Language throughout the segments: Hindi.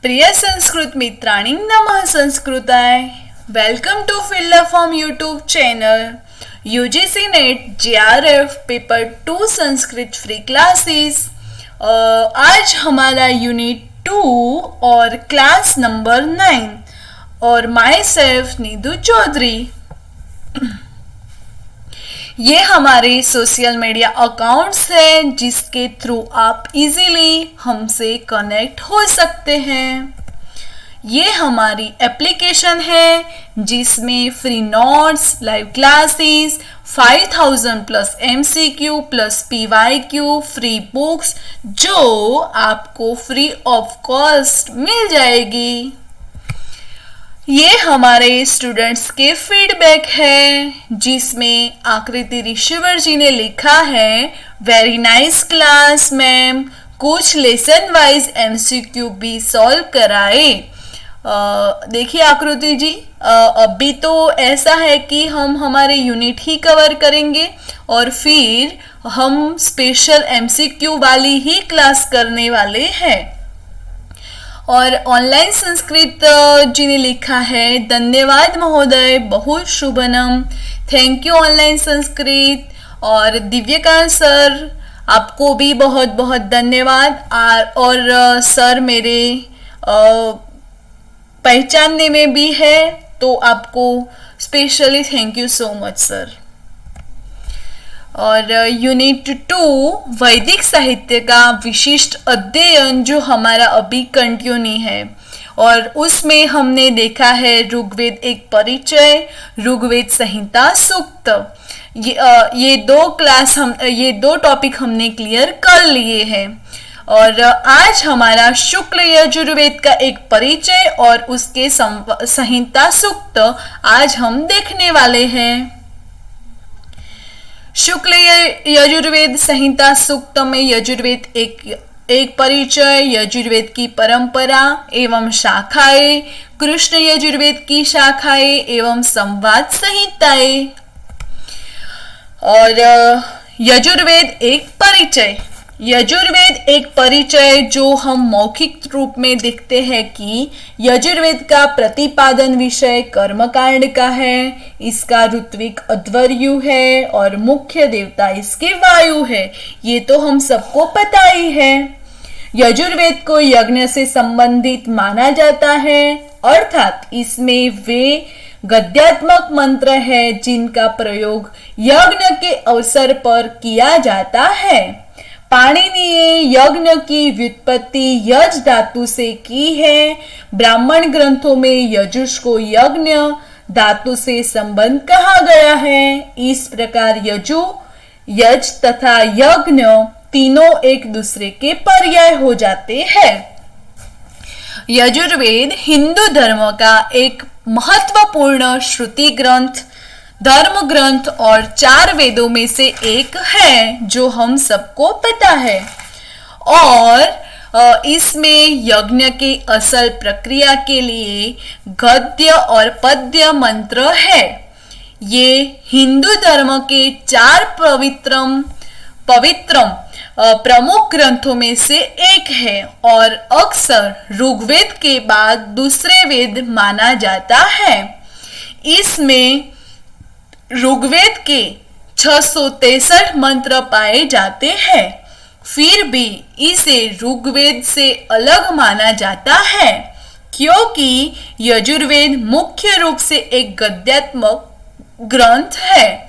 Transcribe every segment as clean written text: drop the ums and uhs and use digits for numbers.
प्रिय संस्कृत मित्रांनी नमः संस्कृताय. Welcome to field form YouTube channel. UGC NET JRF paper 2 Sanskrit free classes. आज हमारा यूनिट 2 और क्लास नंबर 9 और माई सेल्फ नीतू चौधरी. ये हमारे सोशल मीडिया अकाउंट्स हैं जिसके थ्रू आप इजीली हमसे कनेक्ट हो सकते हैं. ये हमारी एप्लीकेशन है जिसमें free notes, live classes, 5000 plus MCQ plus PYQ, free books जो आपको फ्री ऑफ कॉस्ट मिल जाएगी. ये हमारे स्टूडेंट्स के फीडबैक है जिसमें आकृति ऋषिवर जी ने लिखा है, वेरी नाइस क्लास मैम, कुछ लेसन वाइज MCQ भी सॉल्व कराए. देखिए आकृति जी, अभी तो ऐसा है कि हम हमारे यूनिट ही कवर करेंगे और फिर हम स्पेशल MCQ वाली ही क्लास करने वाले हैं. और ऑनलाइन संस्कृत जी ने लिखा है, धन्यवाद महोदय, बहुत Shubman, thank you online Sanskrit. और दिव्यकांत सर आपको भी बहुत बहुत धन्यवाद. और सर मेरे पहचानने में भी है तो आपको specially thank you so much sir. और यूनिट 2 वैदिक साहित्य का विशिष्ट अध्ययन जो हमारा अभी कंटिन्यू है और उसमें हमने देखा है ऋग्वेद एक परिचय, ऋग्वेद संहिता, सूक्त. ये दो टॉपिक हमने क्लियर कर लिए हैं. और आज हमारा शुक्ल यजुर्वेद का एक परिचय और उसके संहिता सूक्त आज हम देखने वाले हैं. शुक्ल यजुर्वेद संहिता सूक्त में यजुर्वेद एक परिचय, यजुर्वेद की परंपरा एवं शाखाएं, कृष्ण यजुर्वेद की शाखाएं एवं संवाद संहिताएं. और यजुर्वेद एक परिचय. यजुर्वेद एक परिचय जो हम मौखिक रूप में देखते हैं कि यजुर्वेद का प्रतिपादन विषय कर्मकांड का है, इसका ऋत्विक अध्वर्यु है और मुख्य देवता इसके वायु है. ये तो हम सबको पता ही है. यजुर्वेद को यज्ञ से संबंधित माना जाता है, अर्थात इसमें वे गद्यात्मक मंत्र है जिनका प्रयोग यज्ञ के अवसर पर किया जाता है. पाणिनि ने यज्ञ की व्युत्पत्ति यज धातु से की है. ब्राह्मण ग्रंथों में यजुष को यज्ञ धातु से संबंध कहा गया है. इस प्रकार यजु, यज तथा यज्ञ तीनों एक दूसरे के पर्याय हो जाते हैं. यजुर्वेद हिंदू धर्म का एक महत्वपूर्ण श्रुति ग्रंथ, धर्म ग्रंथ और 4 वेदों में से एक है जो हम सबको पता है. और इसमें यज्ञ के असल प्रक्रिया के लिए गद्य और पद्य मंत्र है. ये हिंदू धर्म के 4 पवित्रम प्रमुख ग्रंथों में से एक है और अक्सर ऋग्वेद के बाद दूसरे वेद माना जाता है. इसमें ऋग्वेद के 663 मंत्र पाए जाते हैं. फिर भी इसे ऋग्वेद से अलग माना जाता है क्योंकि यजुर्वेद मुख्य रूप से एक गद्यात्मक ग्रंथ है.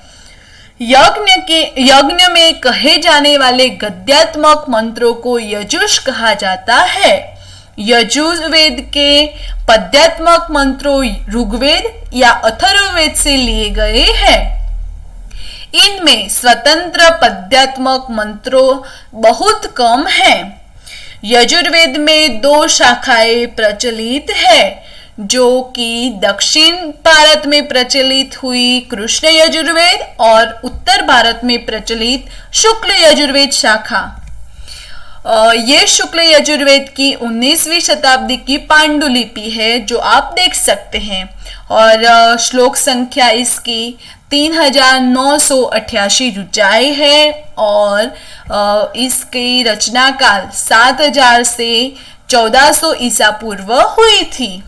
यज्ञ में कहे जाने वाले गद्यात्मक मंत्रों को यजुष कहा जाता है. यजुर्वेद के पद्यात्मक मंत्रों ऋग्वेद या अथर्ववेद से लिए गए हैं. इनमें स्वतंत्र पद्यात्मक मंत्रों बहुत कम हैं. यजुर्वेद में 2 शाखाएं प्रचलित है जो कि दक्षिण भारत में प्रचलित हुई कृष्ण यजुर्वेद और उत्तर भारत में प्रचलित शुक्ल यजुर्वेद शाखा. ये शुक्ल यजुर्वेद की 19वीं शताब्दी की पांडुलिपि है जो आप देख सकते हैं. और श्लोक संख्या इसकी 3988 ऋचाएं है और इसकी रचना काल 7000 से 1400 ईसा पूर्व हुई थी।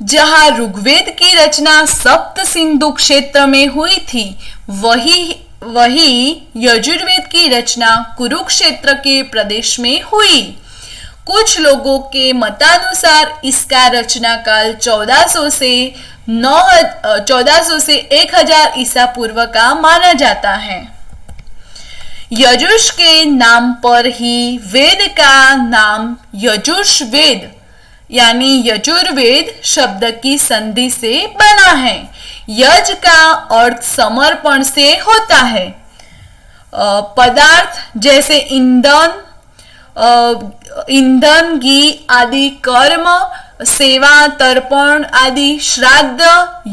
जहां ऋग्वेद की रचना सप्त सिंधु क्षेत्र में हुई थी, वही यजुर्वेद की रचना कुरुक्षेत्र के प्रदेश में हुई। कुछ लोगों के मतानुसार इसका रचना काल 1400 से 1000 ईसा पूर्व का माना जाता है। यजुष के नाम पर ही वेद का नाम यजुष वेद यानी यजुर्वेद शब्द की संधि से बना है। यज का अर्थ समर्पण से होता है। पदार्थ जैसे ईंधन, घी आदि, कर्म, सेवा, तर्पण आदि, श्राद्ध,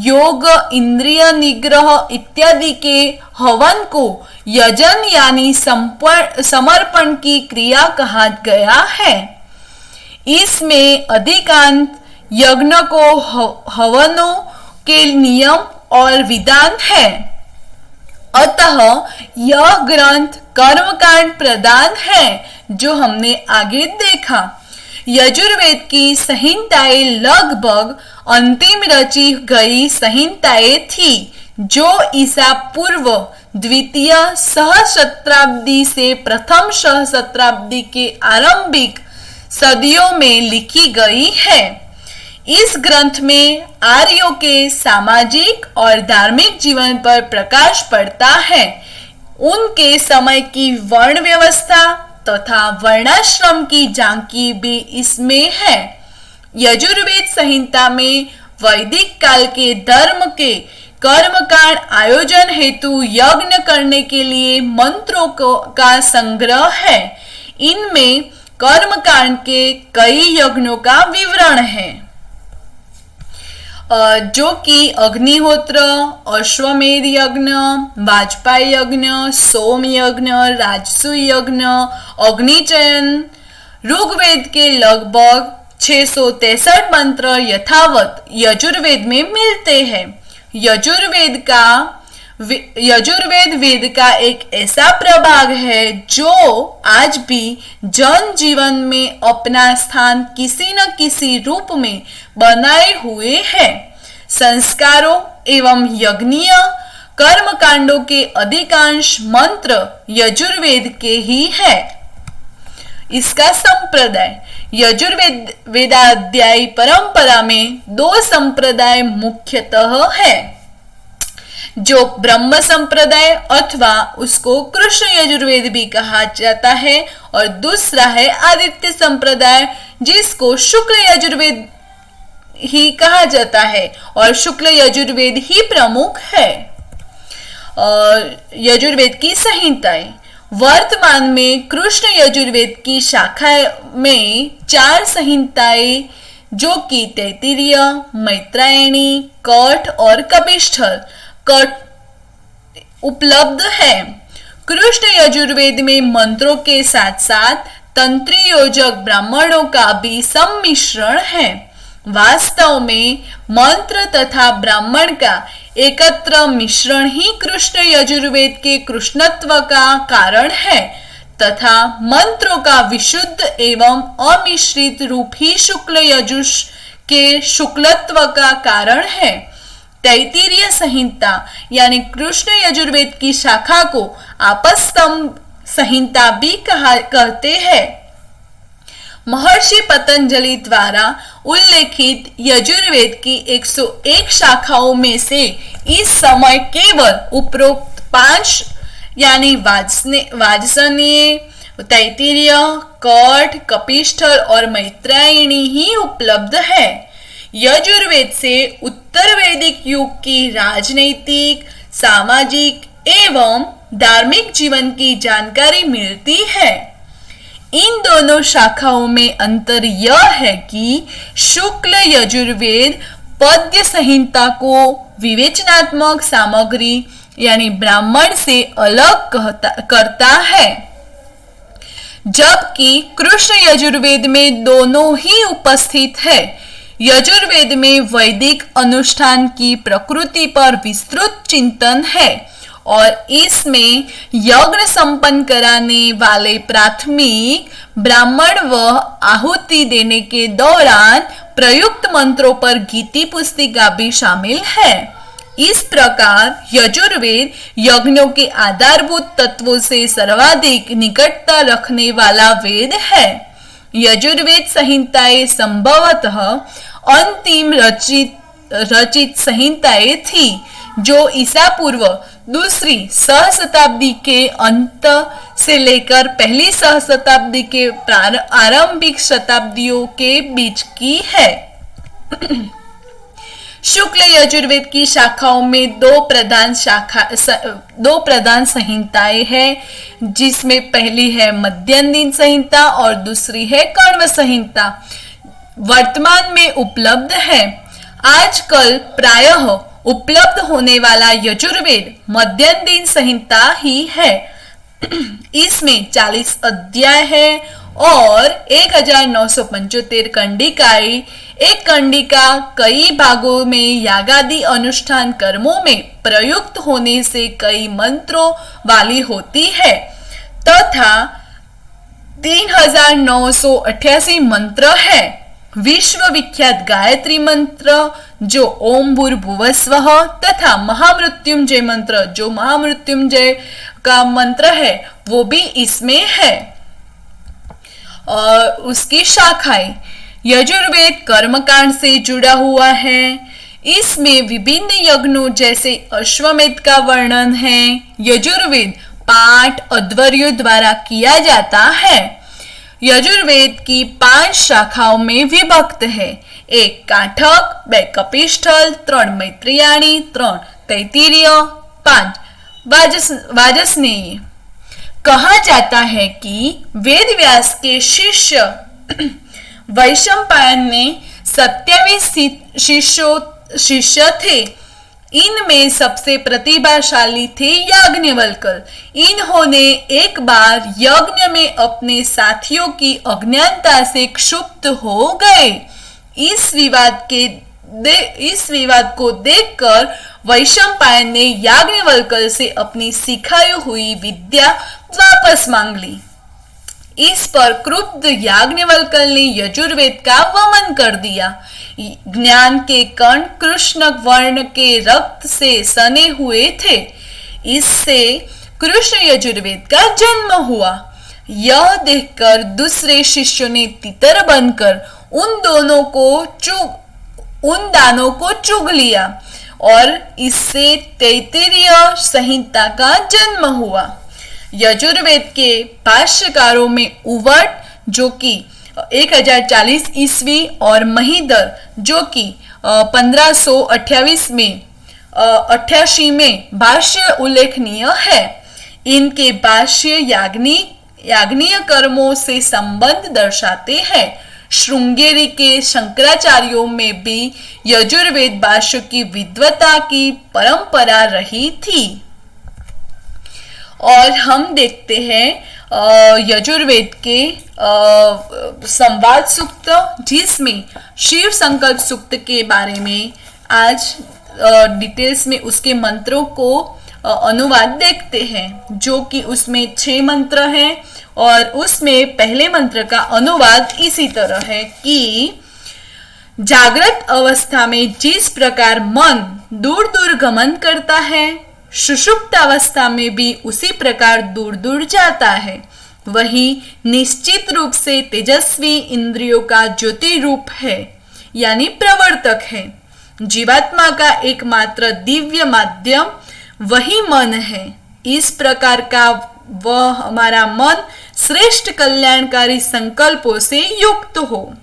योग, इंद्रिय निग्रह इत्यादि के हवन को यजन यानी समर्पण की क्रिया कहा गया है। इसमें अधिकांश यज्ञ को हवनों के नियम और विधान है। अतः यह ग्रंथ कर्मकांड प्रदान है जो हमने आगे देखा। यजुर्वेद की संहिताएं लगभग अंतिम रची गई संहिताएं थी जो ईसा पूर्व द्वितीय सहस्राब्दी से प्रथम सहस्राब्दी के आरंभिक सदियों में लिखी गई है। इस ग्रंथ में आर्यों के सामाजिक और धार्मिक जीवन पर प्रकाश पड़ता है। उनके समय की वर्ण व्यवस्था तथा वर्णाश्रम की झांकी भी इसमें है। यजुर्वेद संहिता में वैदिक काल के धर्म के कर्मकांड आयोजन हेतु यज्ञ करने के लिए मंत्रों का संग्रह है। इनमें कर्मकांड के कई यज्ञों का विवरण है, जो कि अग्निहोत्र, अश्वमेध यज्ञ, वाजपेयी यज्ञ, सोम यज्ञ, राजसु यज्ञ, अग्निचयन। ऋग्वेद के लगभग 663 मंत्र यथावत यजुर्वेद में मिलते हैं। यजुर्वेद वेद का एक ऐसा प्रभाग है जो आज भी जन जीवन में अपना स्थान किसी न किसी रूप में बनाए हुए है। संस्कारों एवं यज्ञीय कर्मकांडों के अधिकांश मंत्र यजुर्वेद के ही है। इसका संप्रदाय यजुर्वेद वेदाध्यायी परंपरा में 2 संप्रदाय मुख्यतः है, जो ब्रह्म संप्रदाय अथवा उसको कृष्ण यजुर्वेद भी कहा जाता है, और दूसरा है आदित्य संप्रदाय जिसको शुक्ल यजुर्वेद ही कहा जाता है, और शुक्ल यजुर्वेद ही प्रमुख है। यजुर्वेद की संहिताएं वर्तमान में कृष्ण यजुर्वेद की शाखा में 4 संहिताएं जो कि तैत्तिरीय, मैत्रायणी, कठ और कपिष्ठल उपलब्ध है। कृष्ण यजुर्वेद में मंत्रों के साथ साथ तंत्री योजक ब्राह्मणों का भी सम्मिश्रण है। वास्तव में मंत्र तथा ब्राह्मण का एकत्र मिश्रण ही कृष्ण यजुर्वेद के कृष्णत्व का कारण है, तथा मंत्रों का विशुद्ध एवं अमिश्रित रूप ही शुक्ल यजुष के शुक्लत्व का कारण है। तैत्तिरीय संहिता यानी कृष्ण यजुर्वेद की शाखा को आपस्तंभ संहिता भी कहते हैं। महर्षि पतंजलि द्वारा उल्लेखित यजुर्वेद की 101 शाखाओं में से इस समय केवल उपरोक्त 5 यानी वाजसनेय, तैत्तिरीय, कठ, कपिष्ठल और मैत्रायणी ही उपलब्ध है। यजुर्वेद से उत्तर वैदिक युग की राजनैतिक, सामाजिक एवं धार्मिक जीवन की जानकारी मिलती है। इन दोनों शाखाओं में अंतर यह है कि शुक्ल यजुर्वेद पद्य संहिता को विवेचनात्मक सामग्री यानी ब्राह्मण से अलग करता है, जबकि कृष्ण यजुर्वेद में दोनों ही उपस्थित है। यजुर्वेद में वैदिक अनुष्ठान की प्रकृति पर विस्तृत चिंतन है और इसमें यज्ञ संपन्न कराने वाले प्राथमिक ब्राह्मण व आहुति देने के दौरान प्रयुक्त मंत्रों पर गीति पुस्तिका भी शामिल है। इस प्रकार यजुर्वेद यज्ञों के आधारभूत तत्वों से सर्वाधिक निकटता रखने वाला वेद है। यजुर्वेद संहिताएं संभवतः अंतिम रचित संहिताएं थी जो ईसा पूर्व दूसरी सहस्त्राब्दी के अंत से लेकर पहली सहस्त्राब्दी के आरंभिक शताब्दियों के बीच की है। शुक्ल यजुर्वेद की शाखाओं में दो प्रधान संहिताएं हैं, जिसमें पहली है मध्यान्ह संहिता और दूसरी है कण्व संहिता। वर्तमान में उपलब्ध है। आजकल प्रायः उपलब्ध होने वाला यजुर्वेद मध्यान्ह संहिता ही है। इसमें 40 अध्याय है और 1975 कंडिकाएं। एक कंडिका कई भागों में यागादि अनुष्ठान कर्मों में प्रयुक्त होने से कई मंत्रों वाली होती है तथा 3988 मंत्र है। विश्व विख्यात गायत्री मंत्र जो ओम भूर्भुवस्वः तथा महामृत्युंजय मंत्र जो महामृत्युंजय का मंत्र है वो भी इसमें है। और उसकी शाखाएं यजुर्वेद कर्मकांड से जुड़ा हुआ है। इसमें विभिन्न यज्ञों जैसे अश्वमेध का वर्णन है। यजुर्वेद पाठ अध्वर्यों द्वारा किया जाता है। यजुर्वेद की 5 शाखाओं में विभक्त है। 1 काठक, 2 कपिष्ठल, 3 मैत्रेयाणी, 3 तैत्तिरीय, 5 वाजसनेयी। कहा जाता है कि वेद व्यास के शिष्य वैशंपायन में 27 शिष्य थे। इनमें सबसे प्रतिभाशाली थे याज्ञवल्क्य। इन्होंने एक बार यज्ञ में अपने साथियों की अज्ञानता से क्षुब्ध हो गए। इस विवाद को देखकर वैशंपायन ने याज्ञवल्क्य से अपनी सिखाई हुई विद्या वापस मांग ली। इस पर क्रुद्ध याज्ञवल्क्य ने यजुर्वेद का वमन कर दिया। ज्ञान के कण कृष्ण वर्ण के रक्त से सने हुए थे। इससे कृष्ण यजुर्वेद का जन्म हुआ। यह देखकर दूसरे शिष्यों ने तितर बनकर उन दानों को चुग लिया और इससे तैत्तिरीय संहिता का जन्म हुआ। यजुर्वेद के भाष्यकारों में उवट जो कि 1040 ईस्वी और महीधर जो कि 1528 में 88 में भाष्य उल्लेखनीय है। इनके भाष्य याज्ञीय कर्मों से संबंध दर्शाते हैं। श्रृंगेरी के शंकराचार्यों में भी यजुर्वेद भाष्य की विद्वता की परंपरा रही थी। और हम देखते हैं यजुर्वेद के संवाद सूक्त, जिसमें शिव संकल्प सूक्त के बारे में आज डिटेल्स में उसके मंत्रों को अनुवाद देखते हैं, जो कि उसमें 6 मंत्र हैं। और उसमें पहले मंत्र का अनुवाद इसी तरह है कि जागृत अवस्था में जिस प्रकार मन दूर दूर गमन करता है, सुषुप्त अवस्था में भी उसी प्रकार दूर दूर जाता है। वही निश्चित रूप से तेजस्वी इंद्रियों का ज्योति रूप है, यानी प्रवर्तक है। जीवात्मा का एकमात्र दिव्य माध्यम वही मन है। इस प्रकार का वह हमारा मन श्रेष्ठ कल्याणकारी संकल्पों से युक्त हो।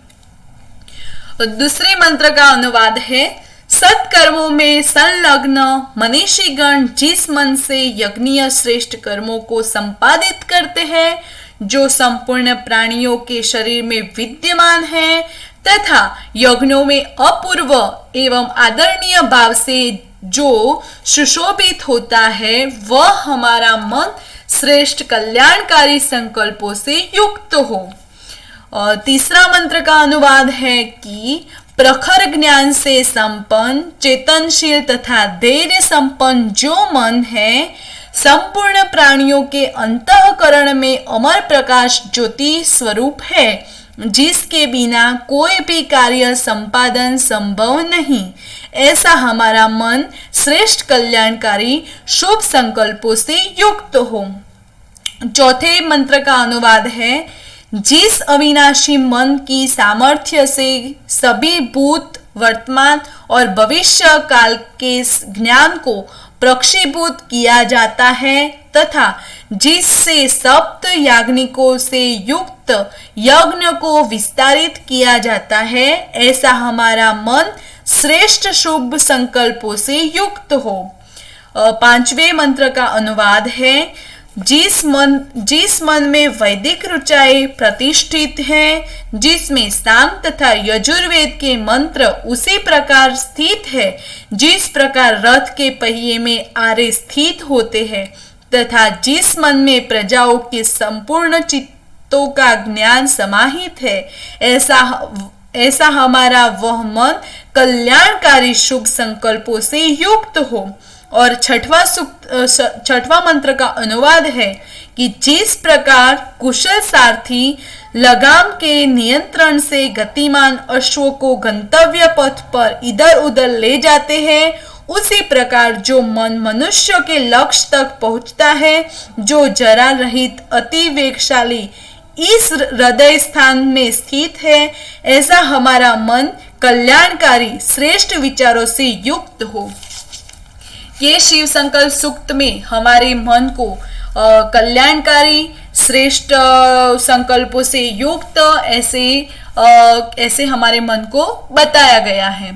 दूसरे मंत्र का अनुवाद है, सत्कर्मों में संलग्न मनीषीगण जिस मन से यज्ञीय श्रेष्ठ कर्मों को संपादित करते हैं, जो संपूर्ण प्राणियों के शरीर में विद्यमान है तथा यज्ञों में अपूर्व एवं आदरणीय भाव से जो सुशोभित होता है, वह हमारा मन श्रेष्ठ कल्याणकारी संकल्पों से युक्त हो। और तीसरा मंत्र का अनुवाद है कि प्रखर ज्ञान से संपन्न, चेतनशील तथा धैर्य संपन्न जो मन है, संपूर्ण प्राणियों के अंतःकरण में अमर प्रकाश ज्योति स्वरूप है, जिसके बिना कोई भी कार्य संपादन संभव नहीं। ऐसा हमारा मन श्रेष्ठ कल्याणकारी शुभ संकल्पों से युक्त हो। चौथे मंत्र का अनुवाद है, जिस अविनाशी मन की सामर्थ्य से सभी भूत, वर्तमान और भविष्य काल के ज्ञान को प्रक्षीभूत किया जाता है तथा जिससे सप्त याज्ञनिकों से युक्त यज्ञ को विस्तारित किया जाता है, ऐसा हमारा मन श्रेष्ठ शुभ संकल्पों से युक्त हो। पांचवें मंत्र का अनुवाद है, जिस मन में वैदिक रुचाई प्रतिष्ठित है, जिसमें साम तथा यजुर्वेद के मंत्र उसी प्रकार स्थित है जिस प्रकार रथ के पहिए में आरे स्थित होते हैं, तथा जिस मन में प्रजाओं के संपूर्ण चित्तों का ज्ञान समाहित है, ऐसा हमारा वह मन कल्याणकारी शुभ संकल्पों से युक्त हो। और छठवां मंत्र का अनुवाद है कि जिस प्रकार कुशल सारथी लगाम के नियंत्रण से गतिमान अश्वों को गंतव्य पथ पर इधर उधर ले जाते हैं, उसी प्रकार जो मन मनुष्य के लक्ष्य तक पहुंचता है, जो जरा रहित अति वेगशाली इस हृदय स्थान में स्थित है, ऐसा हमारा मन कल्याणकारी श्रेष्ठ विचारों से युक्त हो। ये शिव संकल्प सूक्त में हमारे मन को कल्याणकारी श्रेष्ठ संकल्पों से युक्त ऐसे हमारे मन को बताया गया है।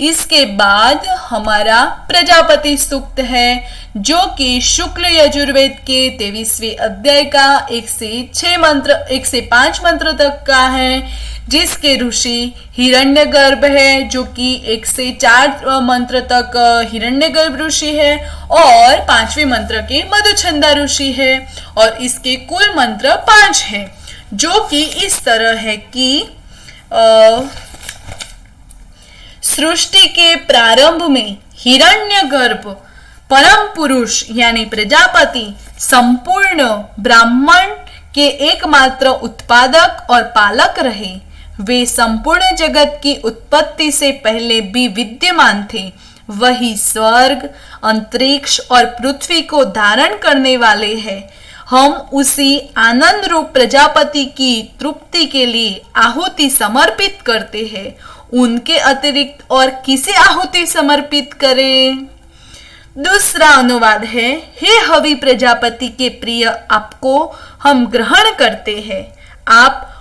इसके बाद हमारा प्रजापति सूक्त है, जो कि शुक्ल यजुर्वेद के 23वें अध्याय का 1 से 5 मंत्र तक का है, जिसके ऋषि हिरण्यगर्भ है, जो कि 1 से 4 मंत्र तक हिरण्यगर्भ ऋषि है, और 5वें मंत्र के मधुचंदा ऋषि है, और इसके कुल मंत्र 5 है, जो कि इस तरह है कि सृष्टि के प्रारंभ में हिरण्यगर्भ परम पुरुष यानी प्रजापति संपूर्ण ब्राह्मण के एकमात्र उत्पादक और पालक रहे। वे संपूर्ण जगत की उत्पत्ति से पहले भी विद्यमान थे। वही स्वर्ग, अंतरिक्ष और पृथ्वी को धारण करने वाले हैं। हम उसी आनंद रूप प्रजापति की तृप्ति के लिए आहुति समर्पित करते हैं। उनके अतिरिक्त और किसे आहुति समर्पित करें? दूसरा अनुवाद है, हे हवि प्रजापति के प्रिय, आपको हम ग्रहण करते हैं। आप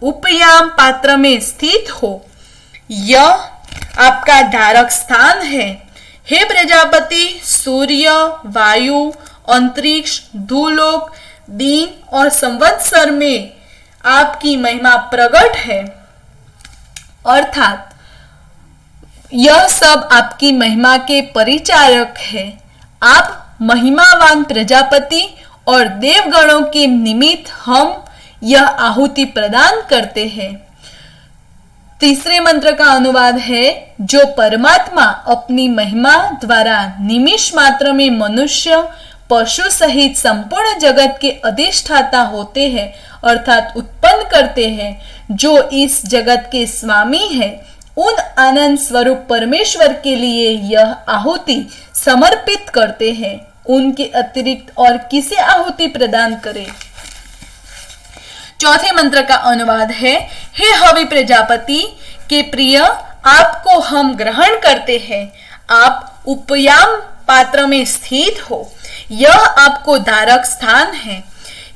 उपयाम पात्र में स्थित हो। यह आपका धारक स्थान है। हे प्रजापति, सूर्य, वायु, अंतरिक्ष, धूलोक, दिन और संवत्सर में आपकी महिमा प्रकट है। अर्थात यह सब आपकी महिमा के परिचारक है। आप महिमावान प्रजापति और देवगणों के निमित्त हम यह आहुति प्रदान करते हैं। तीसरे मंत्र का अनुवाद है, जो परमात्मा अपनी महिमा द्वारा निमिष मात्र में मनुष्य, पशु सहित संपूर्ण जगत के अधिष्ठाता होते हैं, अर्थात उत्पन्न करते हैं, जो इस जगत के स्वामी है, उन आनंद स्वरूप परमेश्वर के लिए यह आहुति समर्पित करते हैं। उनके अतिरिक्त और किसे आहुति प्रदान करें? चौथे मंत्र का अनुवाद है, हे हवि प्रजापति के प्रिय, आपको हम ग्रहण करते हैं। आप उपयाम पात्र में स्थित हो। यह आपको धारक स्थान है।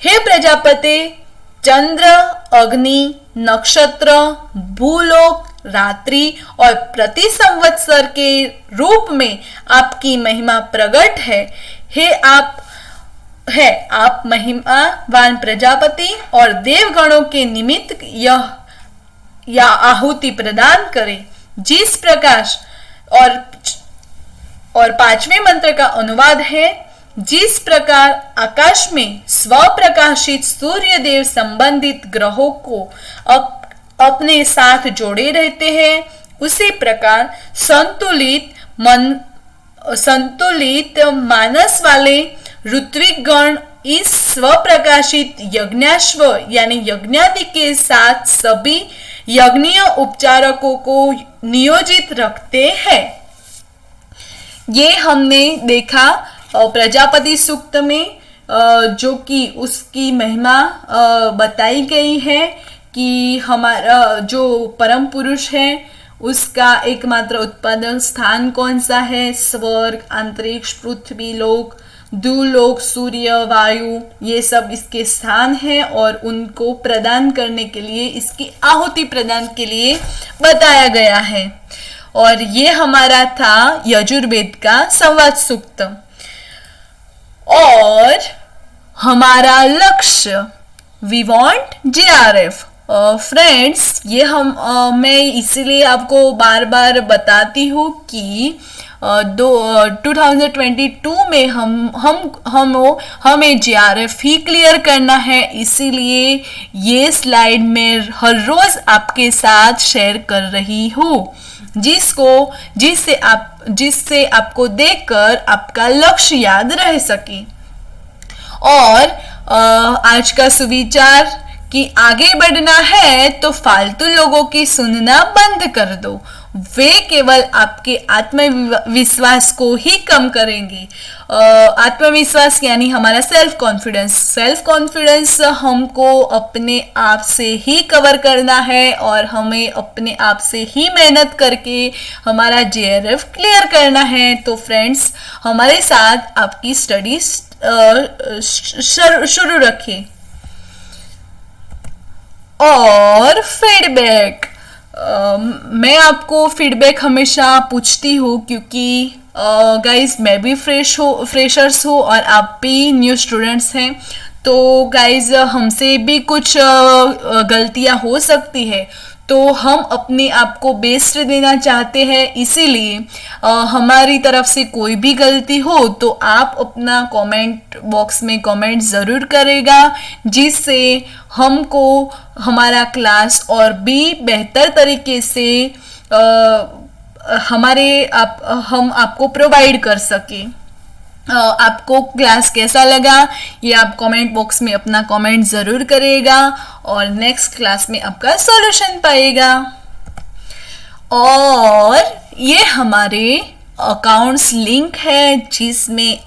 हे प्रजापति, चंद्र, अग्नि, नक्षत्र, भूलोक, रात्रि और प्रति संवत्सर के रूप में आपकी महिमा प्रकट है। आप महिमावान प्रजापति और देवगणों के निमित्त यह आहुति प्रदान करें। जिस प्रकाश और पांचवें मंत्र का अनुवाद है, जिस प्रकार आकाश में स्वप्रकाशित सूर्य देव संबंधित ग्रहों को अपने साथ जोड़े रहते हैं, उसी प्रकार संतुलित मानस वाले ऋत्विक गण इस स्वप्रकाशित यज्ञाश्व यानी यज्ञादि के साथ सभी यज्ञीय उपचारकों को नियोजित रखते हैं। ये हमने देखा प्रजापति सूक्त में, जो कि उसकी महिमा बताई गई है कि हमारा जो परम पुरुष है उसका एकमात्र उत्पादन स्थान कौन सा है, स्वर्ग, अंतरिक्ष, पृथ्वी लोक, दूलोक, सूर्य, वायु, ये सब इसके स्थान हैं और उनको प्रदान करने के लिए, इसकी आहुति प्रदान के लिए बताया गया है। और ये हमारा था यजुर्वेद का संवाद सूक्त। और हमारा लक्ष्य, वी वांट जीआरएफ। फ्रेंड्स, ये मैं इसीलिए आपको बार बार बताती हूँ कि 2022 में हमें जीआरएफ ही क्लियर करना है, इसीलिए ये स्लाइड में हर रोज आपके साथ शेयर कर रही हूँ, जिससे आपको देखकर आपका लक्ष्य याद रह सके। और आज का सुविचार कि आगे बढ़ना है तो फालतू लोगों की सुनना बंद कर दो, वे केवल आपके आत्मविश्वास को ही कम करेंगे। आत्मविश्वास यानी हमारा सेल्फ कॉन्फिडेंस हमको अपने आप से ही कवर करना है और हमें अपने आप से ही मेहनत करके हमारा जेआरएफ क्लियर करना है। तो फ्रेंड्स, हमारे साथ आपकी स्टडी शुरू रखें। और फीडबैक, मैं आपको फीडबैक हमेशा पूछती हूँ क्योंकि गाइस मैं भी फ्रेशर्स हूँ और आप भी न्यू स्टूडेंट्स हैं, तो गाइस हमसे भी कुछ गलतियाँ हो सकती है, तो हम अपने आप को बेस्ट देना चाहते हैं, इसीलिए हमारी तरफ से कोई भी गलती हो तो आप अपना कमेंट बॉक्स में कमेंट ज़रूर करेगा, जिससे हमको हमारा क्लास और भी बेहतर तरीके से हम आपको प्रोवाइड कर सके। आपको क्लास कैसा लगा ये आप कमेंट बॉक्स में अपना कमेंट ज़रूर करिएगा और नेक्स्ट क्लास में आपका सॉल्यूशन पाएगा। और ये हमारे अकाउंट्स लिंक है जिसमें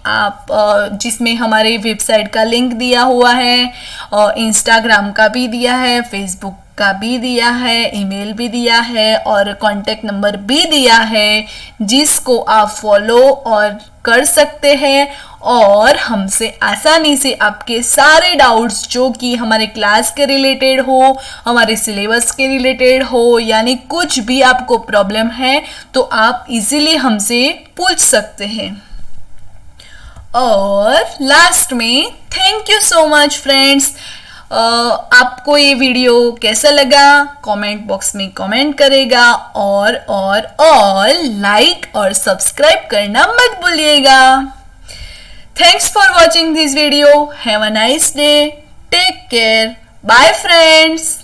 हमारे वेबसाइट का लिंक दिया हुआ है, और इंस्टाग्राम का भी दिया है, फेसबुक का भी दिया है, ईमेल भी दिया है और कॉन्टेक्ट नंबर भी दिया है, जिसको आप फॉलो और कर सकते हैं और हमसे आसानी से आपके सारे डाउट्स जो कि हमारे क्लास के रिलेटेड हो, हमारे सिलेबस के रिलेटेड हो, यानी कुछ भी आपको प्रॉब्लम है तो आप इजीली हमसे पूछ सकते हैं। और लास्ट में thank you so much friends. आपको ये वीडियो कैसा लगा कमेंट बॉक्स में कमेंट करेगा और लाइक और सब्सक्राइब करना मत भूलिएगा। Thanks for watching this video. Have a nice day. Take care. Bye friends.